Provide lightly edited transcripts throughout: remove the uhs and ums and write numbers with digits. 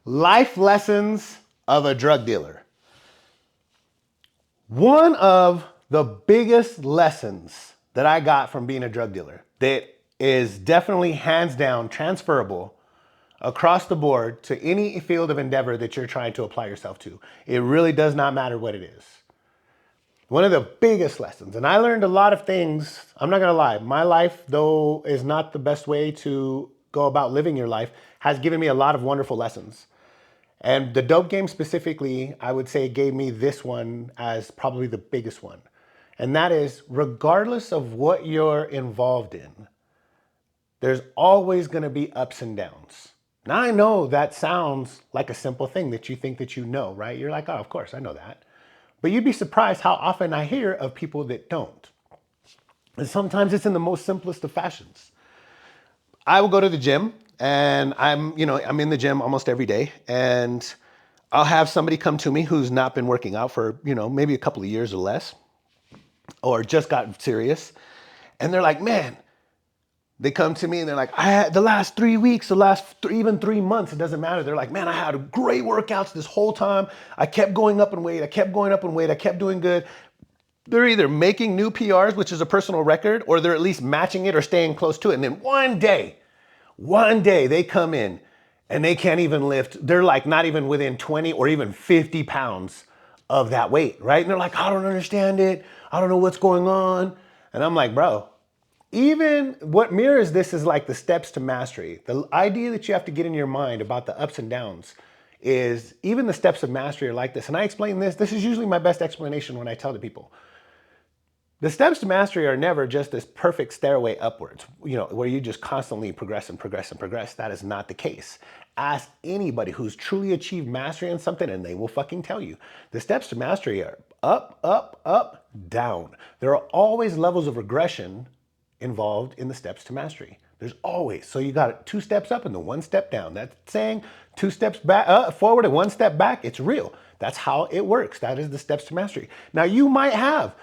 Life lessons of a drug dealer. One of the biggest lessons that I got from being a drug dealer that is definitely hands down transferable across the board to any field of endeavor that you're trying to apply yourself to. It really does not matter what it is. One of the biggest lessons, and I learned a lot of things. I'm not gonna lie, my life, though, is not the best way to go about living your life, has given me a lot of wonderful lessons. And the dope game specifically, I would say, gave me this one as probably the biggest one. And that is, regardless of what you're involved in, there's always gonna be ups and downs. Now I know that sounds like a simple thing that you think that you know, right? You're like, oh, of course, I know that. But you'd be surprised how often I hear of people that don't. And sometimes it's in the most simplest of fashions. I will go to the gym and I'm in the gym almost every day, and I'll have somebody come to me who's not been working out for, maybe a couple of years or less, or just got serious. And they're like, man, they come to me and they're like, I had the last 3 weeks, even 3 months, it doesn't matter. They're like, man, I had great workouts this whole time. I kept going up in weight. I kept doing good. They're either making new PRs, which is a personal record, or they're at least matching it or staying close to it. And then one day they come in and they can't even lift. They're like not even within 20 or even 50 pounds of that weight, right? And they're like, I don't understand it. I don't know what's going on. And I'm like, bro, even what mirrors this is like the steps to mastery. The idea that you have to get in your mind about the ups and downs is even the steps of mastery are like this. And I explain this. This is usually my best explanation when I tell the people. The steps to mastery are never just this perfect stairway upwards, where you just constantly progress and progress and progress. That is not the case. Ask anybody who's truly achieved mastery in something and they will fucking tell you. The steps to mastery are up, up, up, down. There are always levels of regression involved in the steps to mastery. There's always. So you got 2 steps up and the 1 step down. That's saying 2 steps back, forward and 1 step back. It's real. That's how it works. That is the steps to mastery. Now you might have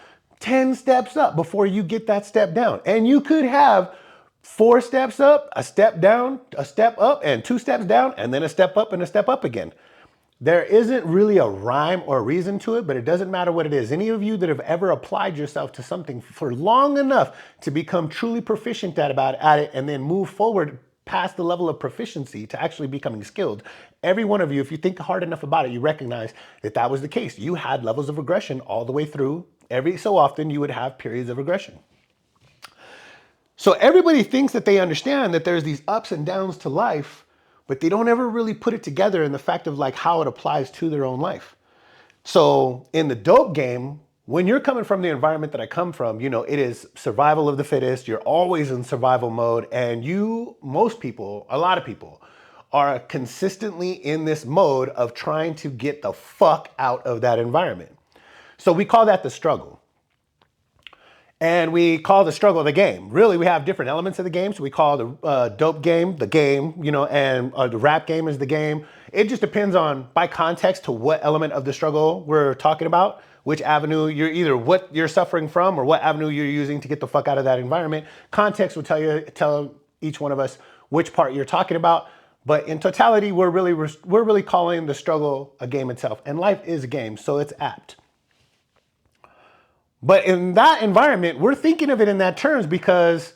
10 steps up before you get that step down. And you could have 4 steps up, a step down, a step up, and 2 steps down, and then a step up and a step up again. There isn't really a rhyme or reason to it, but it doesn't matter what it is. Any of you that have ever applied yourself to something for long enough to become truly proficient at it and then move forward past the level of proficiency to actually becoming skilled, every one of you, if you think hard enough about it, you recognize that that was the case. You had levels of regression all the way through. Every so often you would have periods of regression. So everybody thinks that they understand that there's these ups and downs to life, but they don't ever really put it together in the fact of like how it applies to their own life. So in the dope game, when you're coming from the environment that I come from, it is survival of the fittest. You're always in survival mode. And most people, a lot of people, are consistently in this mode of trying to get the fuck out of that environment. So we call that the struggle. And we call the struggle the game. Really, we have different elements of the game. So we call the dope game the game, and the rap game is the game. It just depends on, by context, to what element of the struggle we're talking about, which avenue what you're suffering from or what avenue you're using to get the fuck out of that environment. Context will tell each one of us which part you're talking about. But in totality, we're really calling the struggle a game itself. And life is a game, so it's apt. But in that environment, we're thinking of it in that terms because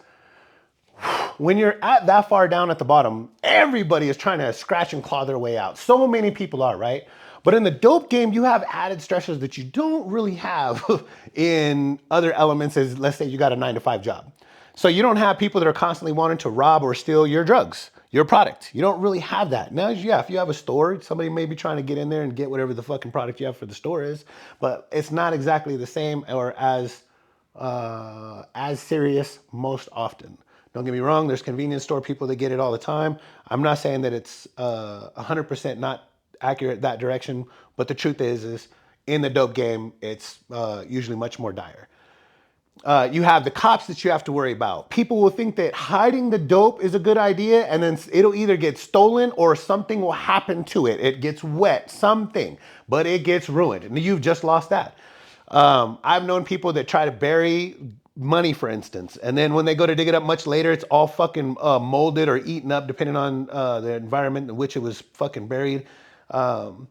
when you're at that far down at the bottom, everybody is trying to scratch and claw their way out. So many people are, right? But in the dope game, you have added stressors that you don't really have in other elements as, let's say you got a 9-to-5 job. So you don't have people that are constantly wanting to rob or steal your drugs, your product. You don't really have that. Now, yeah, if you have a store, somebody may be trying to get in there and get whatever the fucking product you have for the store is, but it's not exactly the same or as serious most often. Don't get me wrong, there's convenience store people that get it all the time. I'm not saying that it's 100% not accurate that direction, but the truth is in the dope game, it's usually much more dire. You have the cops that you have to worry about. People will think that hiding the dope is a good idea, and then it'll either get stolen or something will happen to it. It gets wet, something, but it gets ruined, and you've just lost that. I've known people that try to bury money, for instance. And then when they go to dig it up much later, it's all fucking molded or eaten up, depending on the environment in which it was fucking buried. Um,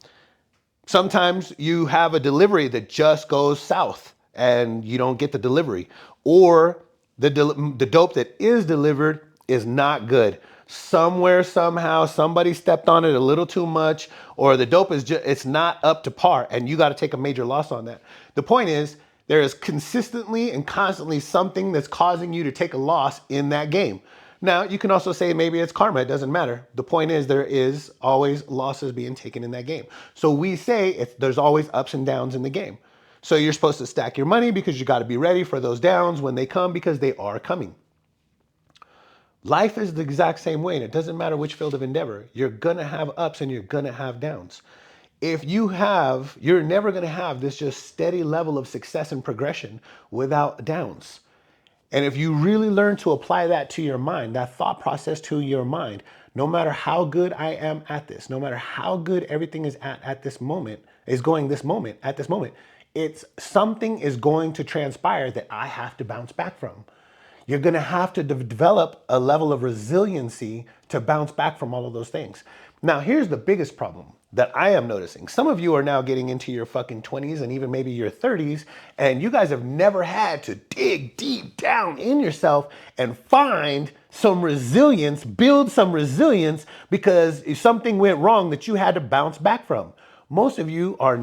Sometimes you have a delivery that just goes south and you don't get the delivery, or the dope that is delivered is not good. Somewhere, somehow, somebody stepped on it a little too much, or the dope is just, it's not up to par, and you got to take a major loss on that. The point is, there is consistently and constantly something that's causing you to take a loss in that game. Now, you can also say maybe it's karma. It doesn't matter. The point is there is always losses being taken in that game. So we say there's always ups and downs in the game. So you're supposed to stack your money because you got to be ready for those downs when they come, because they are coming. Life is the exact same way, and it doesn't matter which field of endeavor. You're going to have ups and you're going to have downs. You're never going to have this just steady level of success and progression without downs. And if you really learn to apply that to your mind, that thought process to your mind, no matter how good I am at this, no matter how good everything is at this moment, at this moment, it's something is going to transpire that I have to bounce back from. You're going to have to develop a level of resiliency to bounce back from all of those things. Now, here's the biggest problem that I am noticing. Some of you are now getting into your fucking 20s and even maybe your 30s, and you guys have never had to dig deep down in yourself and find some resilience, build some resilience, because if something went wrong that you had to bounce back from. Most of you are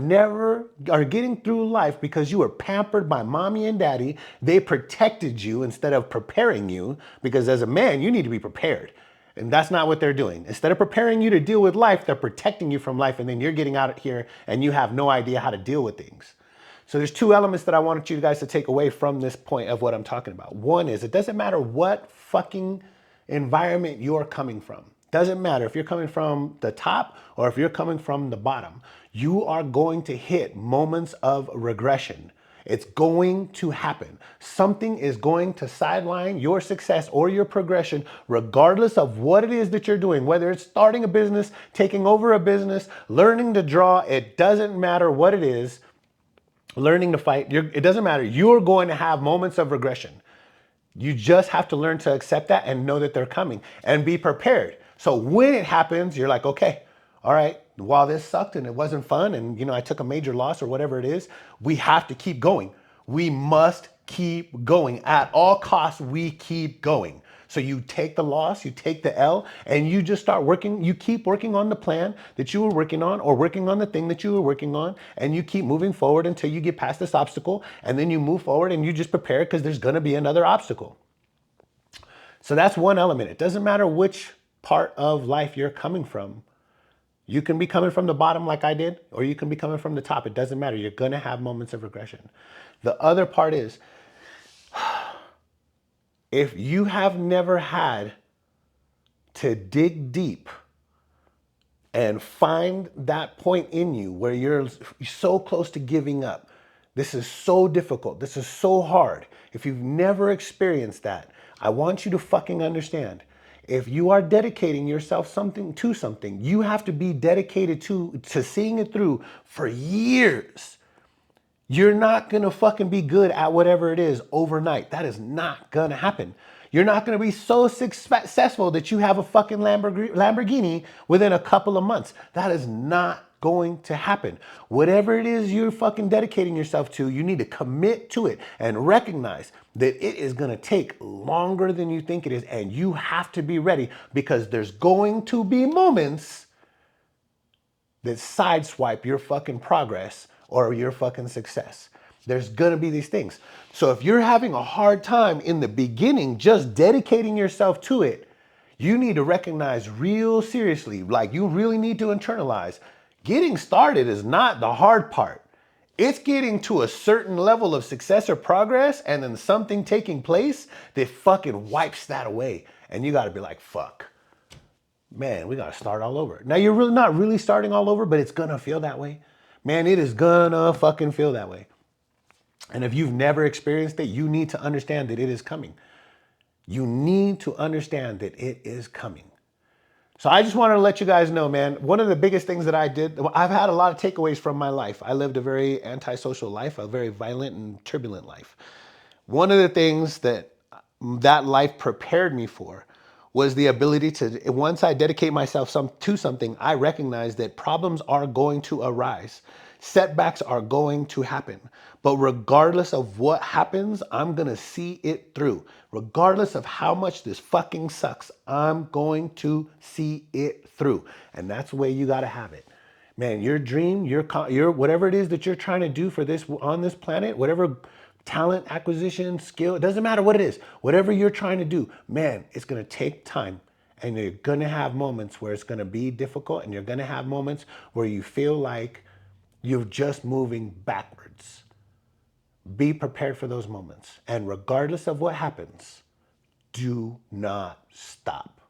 getting through life because you were pampered by mommy and daddy. They protected you instead of preparing you, because as a man, you need to be prepared. And that's not what they're doing. Instead of preparing you to deal with life, they're protecting you from life, and then you're getting out here and you have no idea how to deal with things. So there's two elements that I wanted you guys to take away from this point of what I'm talking about. One is, it doesn't matter what fucking environment you're coming from. Doesn't matter if you're coming from the top or if you're coming from the bottom. You are going to hit moments of regression. It's going to happen. Something is going to sideline your success or your progression, regardless of what it is that you're doing, whether it's starting a business, taking over a business, learning to draw. It doesn't matter what it is, learning to fight. It doesn't matter. You're going to have moments of regression. You just have to learn to accept that and know that they're coming and be prepared. So when it happens, you're like, okay, all right, while this sucked and it wasn't fun and I took a major loss or whatever it is, we have to keep going. We must keep going. At all costs, we keep going. So you take the loss, you take the L, and you just start working. You keep working on the plan that you were working on, or working on the thing that you were working on, and you keep moving forward until you get past this obstacle, and then you move forward and you just prepare, because there's going to be another obstacle. So that's one element. It doesn't matter which part of life you're coming from. You can be coming from the bottom like I did, or you can be coming from the top. It doesn't matter. You're going to have moments of regression. The other part is, if you have never had to dig deep and find that point in you where you're so close to giving up, this is so difficult. This is so hard. If you've never experienced that, I want you to fucking understand. If you are dedicating yourself to something, you have to be dedicated to seeing it through for years. You're not going to fucking be good at whatever it is overnight. That is not going to happen. You're not going to be so successful that you have a fucking Lamborghini within a couple of months. That is not going to happen. Whatever it is you're fucking dedicating yourself to, you need to commit to it and recognize that it is going to take longer than you think it is, and you have to be ready, because there's going to be moments that sideswipe your fucking progress or your fucking success. There's gonna be these things. So if you're having a hard time in the beginning just dedicating yourself to it, you need to recognize real seriously, like you really need to internalize, getting started is not the hard part. It's getting to a certain level of success or progress and then something taking place that fucking wipes that away. And you gotta be like, fuck. Man, we gotta start all over. Now you're really not really starting all over, but it's gonna feel that way. Man, it is gonna fucking feel that way. And if you've never experienced it, you need to understand that it is coming. You need to understand that it is coming. So I just wanted to let you guys know, man, one of the biggest things that I did, I've had a lot of takeaways from my life. I lived a very antisocial life, a very violent and turbulent life. One of the things that life prepared me for was the ability to, once I dedicate myself to something, I recognize that problems are going to arise. Setbacks are going to happen. But regardless of what happens, I'm going to see it through. Regardless of how much this fucking sucks, I'm going to see it through. And that's the way you got to have it. Man, your dream, your whatever it is that you're trying to do for this on this planet, whatever talent acquisition, skill, it doesn't matter what it is. Whatever you're trying to do, man, it's going to take time. And you're going to have moments where it's going to be difficult, and you're going to have moments where you feel like you're just moving backwards. Be prepared for those moments. And regardless of what happens, do not stop.